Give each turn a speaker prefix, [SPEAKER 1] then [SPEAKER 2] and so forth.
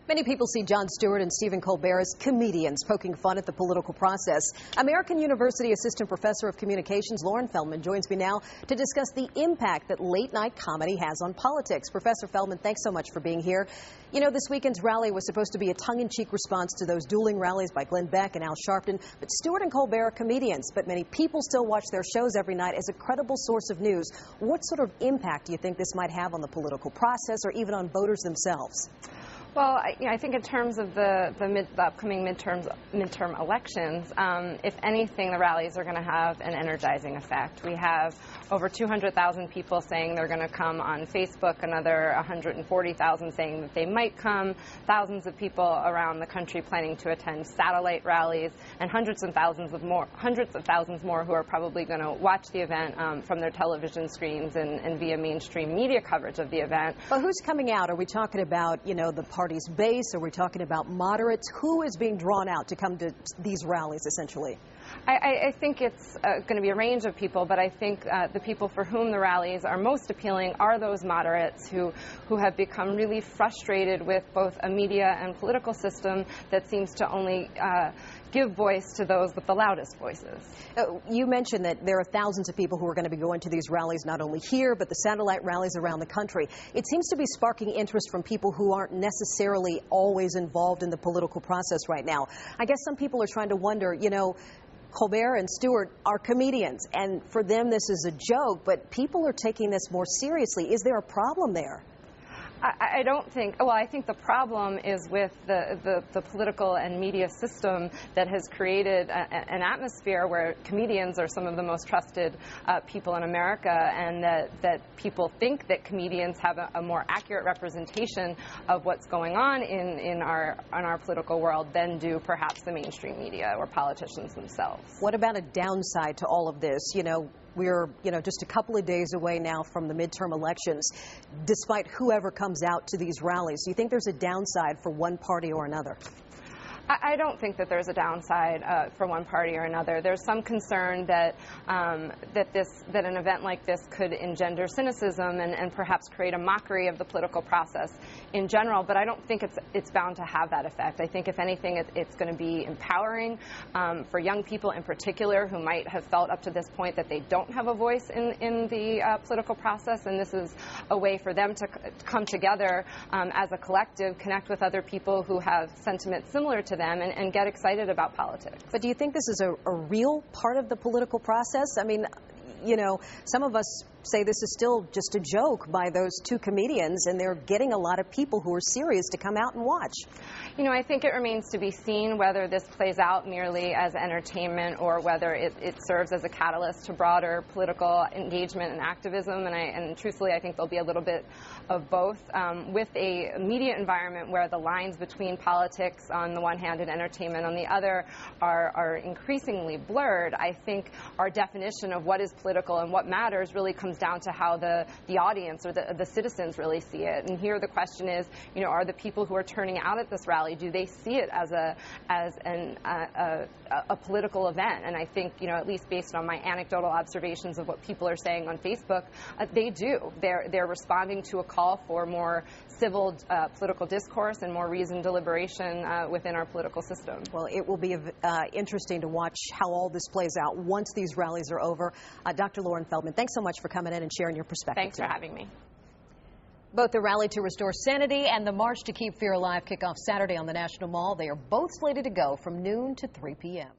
[SPEAKER 1] Many people see Jon Stewart and Stephen Colbert as comedians poking fun at the political process. American University Assistant Professor of Communications Lauren Feldman joins me now to discuss the impact that late-night comedy has on politics. Professor Feldman, thanks so much for being here. You know, this weekend's rally was supposed to be a tongue-in-cheek response to those dueling rallies by Glenn Beck and Al Sharpton, but Stewart and Colbert are comedians, but many people still watch their shows every night as a credible source of news. What sort of impact do you think this might have on the political process or even on voters themselves?
[SPEAKER 2] Well, I think in terms of the upcoming midterm elections, if anything, the rallies are going to have an energizing effect. We have over 200,000 people saying they're going to come on Facebook, another 140,000 saying that they might come, thousands of people around the country planning to attend satellite rallies, and hundreds of thousands more who are probably going to watch the event from their television screens and via mainstream media coverage of the event.
[SPEAKER 1] But who's coming out? Are we talking about, the party's base? Are we talking about moderates? Who is being drawn out to come to these rallies, essentially?
[SPEAKER 2] I think it's going to be a range of people, but I think the people for whom the rallies are most appealing are those moderates who have become really frustrated with both a media and political system that seems to only give voice to those with the loudest voices.
[SPEAKER 1] You mentioned that there are thousands of people who are going to be going to these rallies, not only here, but the satellite rallies around the country. It seems to be sparking interest from people who aren't necessarily always involved in the political process right now. I guess some people are trying to wonder, Colbert and Stewart are comedians, and for them this is a joke, but people are taking this more seriously. Is there a problem there?
[SPEAKER 2] I don't think, well, I think the problem is with the political and media system that has created an atmosphere where comedians are some of the most trusted people in America, and that people think that comedians have a more accurate representation of what's going on in our political world than do perhaps the mainstream media or politicians themselves.
[SPEAKER 1] What about a downside to all of this? We're, just a couple of days away now from the midterm elections. Despite whoever comes out to these rallies, do you think there's a downside for one party or another?
[SPEAKER 2] I don't think that there's a downside for one party or another. There's some concern that that an event like this could engender cynicism and perhaps create a mockery of the political process in general. But I don't think it's bound to have that effect. I think if anything, it's going to be empowering for young people in particular who might have felt up to this point that they don't have a voice in the political process, and this is a way for them to come together as a collective, connect with other people who have sentiments similar to them, and get excited about politics.
[SPEAKER 1] But do you think this is a real part of the political process? I mean, some of us say this is still just a joke by those two comedians, and they're getting a lot of people who are serious to come out and watch.
[SPEAKER 2] I think it remains to be seen whether this plays out merely as entertainment or whether it serves as a catalyst to broader political engagement and activism. And truthfully, I think there'll be a little bit of both. With a media environment where the lines between politics on the one hand and entertainment on the other are increasingly blurred, I think our definition of what is political and what matters really comes down to how the audience or the citizens really see it. And here the question is, are the people who are turning out at this rally, do they see it as a political event? And I think, at least based on my anecdotal observations of what people are saying on Facebook, they do. They're responding to a call for more civil political discourse and more reasoned deliberation within our political system.
[SPEAKER 1] Well, it will be interesting to watch how all this plays out once these rallies are over. Dr. Lauren Feldman, thanks so much for coming in and sharing your perspective.
[SPEAKER 2] Thanks for having me.
[SPEAKER 1] Both the Rally to Restore Sanity and the March to Keep Fear Alive kick off Saturday on the National Mall. They are both slated to go from noon to 3 p.m.